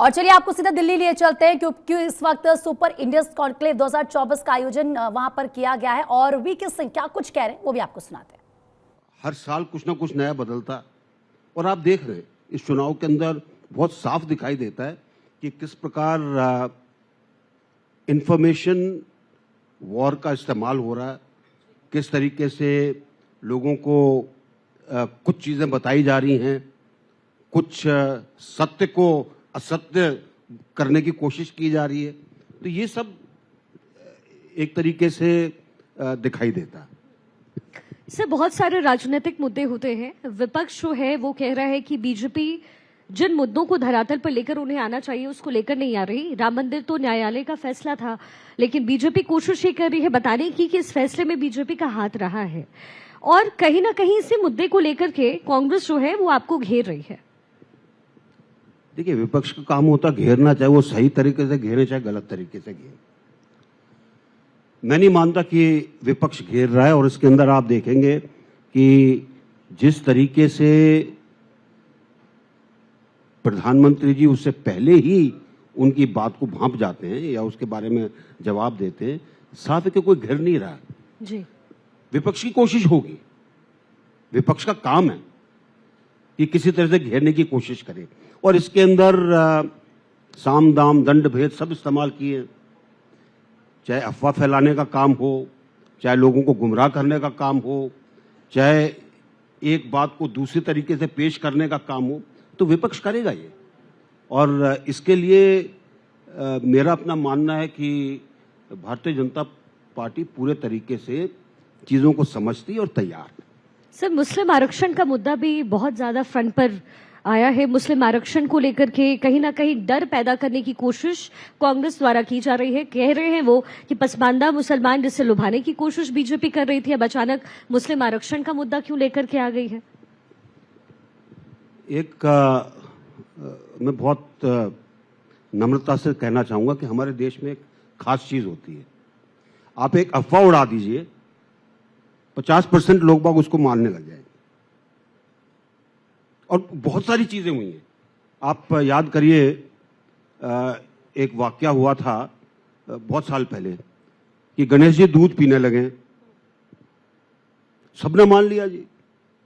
और चलिए आपको सीधा दिल्ली लिए चलते हैं क्योंकि इस वक्त सुपर इंडियंस कॉन्क्लेव 2024 का आयोजन वहां पर किया गया है और वीके सिंह क्या कुछ कह रहे हैं वो भी आपको सुनाते हैं। हर साल कुछ ना कुछ नया बदलता है और आप देख रहे हैं इस चुनाव के अंदर बहुत साफ दिखाई देता है कि किस प्रकार इंफॉर्मेशन वॉर का इस्तेमाल हो रहा है, किस तरीके से लोगों को कुछ चीजें बताई जा रही हैं, कुछ सत्य को असत्य करने की कोशिश की जा रही है। तो ये सब एक तरीके से दिखाई देता है। सर, बहुत सारे राजनीतिक मुद्दे होते हैं। विपक्ष जो है वो कह रहा है कि बीजेपी जिन मुद्दों को धरातल पर लेकर उन्हें आना चाहिए उसको लेकर नहीं आ रही। राम मंदिर तो न्यायालय का फैसला था, लेकिन बीजेपी कोशिश ये कर रही है बताने की कि इस फैसले में बीजेपी का हाथ रहा है और कहीं ना कहीं इसी मुद्दे को लेकर के कांग्रेस जो है वो आपको घेर रही है। देखिए, विपक्ष का काम होता घेरना, चाहे वो सही तरीके से घेरे चाहे गलत तरीके से घेरे। मैं नहीं मानता कि विपक्ष घेर रहा है और इसके अंदर आप देखेंगे कि जिस तरीके से प्रधानमंत्री जी उससे पहले ही उनकी बात को भांप जाते हैं या उसके बारे में जवाब देते हैं, साफ है कि कोई घेर नहीं रहा जी। विपक्ष की कोशिश होगी, विपक्ष का काम है कि किसी तरह से घेरने की कोशिश करे और इसके अंदर साम दाम दंड भेद सब इस्तेमाल किए, चाहे अफवाह फैलाने का काम हो, चाहे लोगों को गुमराह करने का काम हो, चाहे एक बात को दूसरी तरीके से पेश करने का काम हो, तो विपक्ष करेगा ये। और इसके लिए मेरा अपना मानना है कि भारतीय जनता पार्टी पूरे तरीके से चीजों को समझती और तैयार है। सर, मुस्लिम आरक्षण का मुद्दा भी बहुत ज्यादा फ्रंट पर आया है। मुस्लिम आरक्षण को लेकर के कहीं ना कहीं डर पैदा करने की कोशिश कांग्रेस द्वारा की जा रही है। कह रहे हैं वो कि पसमानदा मुसलमान जिससे लुभाने की कोशिश बीजेपी कर रही थी, अब अचानक मुस्लिम आरक्षण का मुद्दा क्यों लेकर के आ गई है? मैं बहुत नम्रता से कहना चाहूंगा कि हमारे देश में एक खास चीज होती है। आप एक अफवाह उड़ा दीजिए, 50% लोग बाग उसको मानने लग जाएंगे और बहुत सारी चीजें हुई हैं। आप याद करिए, एक वाकया हुआ था बहुत साल पहले कि गणेश जी दूध पीने लगे, सबने मान लिया जी।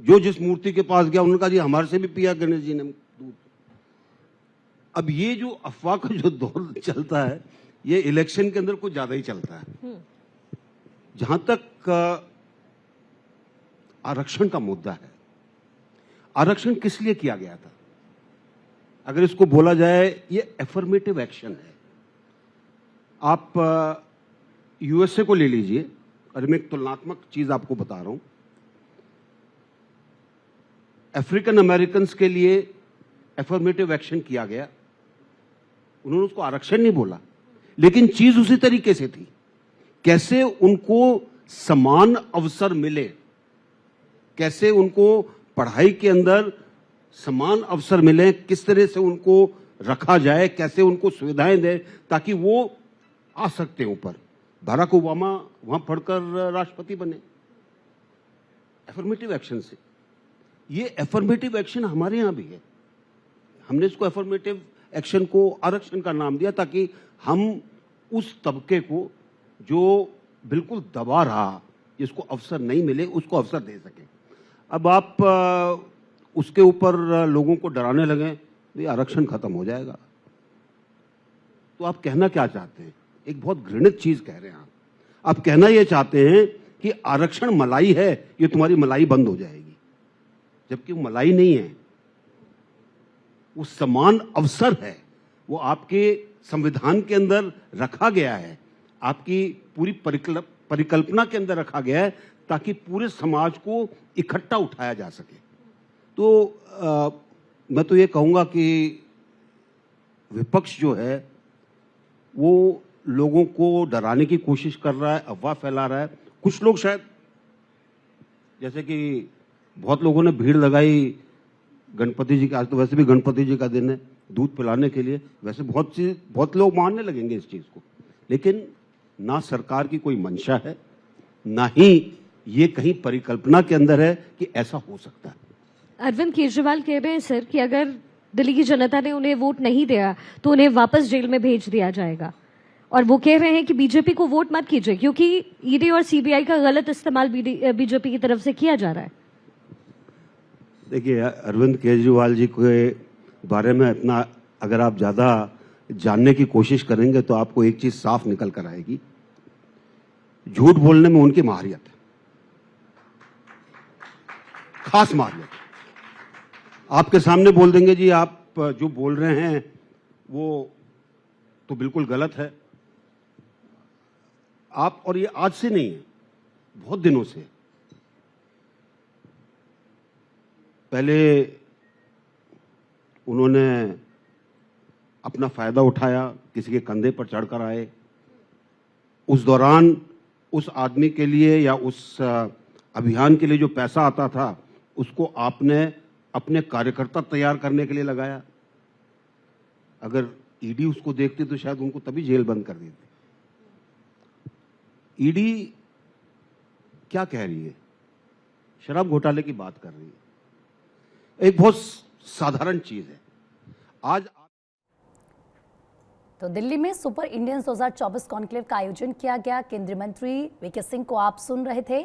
जो जिस मूर्ति के पास गया उन्होंने कहा जी हमारे से भी पिया गणेश जी ने दूध। अब ये जो अफवाह का जो दौर चलता है ये इलेक्शन के अंदर कुछ ज्यादा ही चलता है। जहां तक आरक्षण का मुद्दा है, आरक्षण किस लिए किया गया था? अगर इसको बोला जाए, ये एफर्मेटिव एक्शन है। आप यूएसए को ले लीजिए और मैं एक तुलनात्मक चीज आपको बता रहा हूं। अफ्रीकन अमेरिकन के लिए एफर्मेटिव एक्शन किया गया, उन्होंने उसको आरक्षण नहीं बोला, लेकिन चीज उसी तरीके से थी। कैसे उनको समान अवसर मिले, कैसे उनको पढ़ाई के अंदर समान अवसर मिले, किस तरह से उनको रखा जाए, कैसे उनको सुविधाएं दें ताकि वो आ सकते हैं ऊपर। बराक ओबामा वहां पढ़कर राष्ट्रपति बने एफर्मेटिव एक्शन से। ये एफर्मेटिव एक्शन हमारे यहां भी है। हमने इसको एफर्मेटिव एक्शन को आरक्षण का नाम दिया ताकि हम उस तबके को जो बिल्कुल दबा रहा, जिसको अवसर नहीं मिले, उसको अवसर दे सके। अब आप उसके ऊपर लोगों को डराने लगे, ये आरक्षण खत्म हो जाएगा। तो आप कहना क्या चाहते हैं? एक बहुत घृणित चीज कह रहे हैं आप कहना यह चाहते हैं कि आरक्षण मलाई है, ये तुम्हारी मलाई बंद हो जाएगी, जबकि वो मलाई नहीं है, वो समान अवसर है। वो आपके संविधान के अंदर रखा गया है, आपकी पूरी परिकल्पना के अंदर रखा गया है ताकि पूरे समाज को इकट्ठा उठाया जा सके। तो मैं तो ये कहूंगा कि विपक्ष जो है वो लोगों को डराने की कोशिश कर रहा है, अफवाह फैला रहा है। कुछ लोग शायद, जैसे कि बहुत लोगों ने भीड़ लगाई गणपति जी के, आज तो वैसे भी गणपति जी का दिन है, दूध पिलाने के लिए, वैसे बहुत लोग मानने लगेंगे इस चीज को, लेकिन ना सरकार की कोई मंशा है, ना ही ये कहीं परिकल्पना के अंदर है कि ऐसा हो सकता है। अरविंद केजरीवाल कह रहे हैं सर कि अगर दिल्ली की जनता ने उन्हें वोट नहीं दिया तो उन्हें वापस जेल में भेज दिया जाएगा। और वो कह रहे हैं कि बीजेपी को वोट मत कीजिए क्योंकि ईडी और सीबीआई का गलत इस्तेमाल बीजेपी की तरफ से किया जा रहा है। देखिए, अरविंद केजरीवाल जी के बारे में इतना अगर आप ज्यादा जानने की कोशिश करेंगे तो आपको एक चीज साफ निकल कर आएगी, झूठ बोलने में उनकी महारियत है, खास महारियत। आपके सामने बोल देंगे जी आप जो बोल रहे हैं वो तो बिल्कुल गलत है। आप, और ये आज से नहीं है, बहुत दिनों से। पहले उन्होंने अपना फायदा उठाया, किसी के कंधे पर चढ़कर आए। उस दौरान उस आदमी के लिए या उस अभियान के लिए जो पैसा आता था उसको आपने अपने कार्यकर्ता तैयार करने के लिए लगाया। अगर ईडी उसको देखती तो शायद उनको तभी जेल बंद कर देती। ईडी क्या कह रही है? शराब घोटाले की बात कर रही है, एक बहुत साधारण चीज है। आज तो दिल्ली में सुपर इंडियंस 2024 कॉन्क्लेव का आयोजन किया गया। केंद्रीय मंत्री वीके सिंह को आप सुन रहे थे।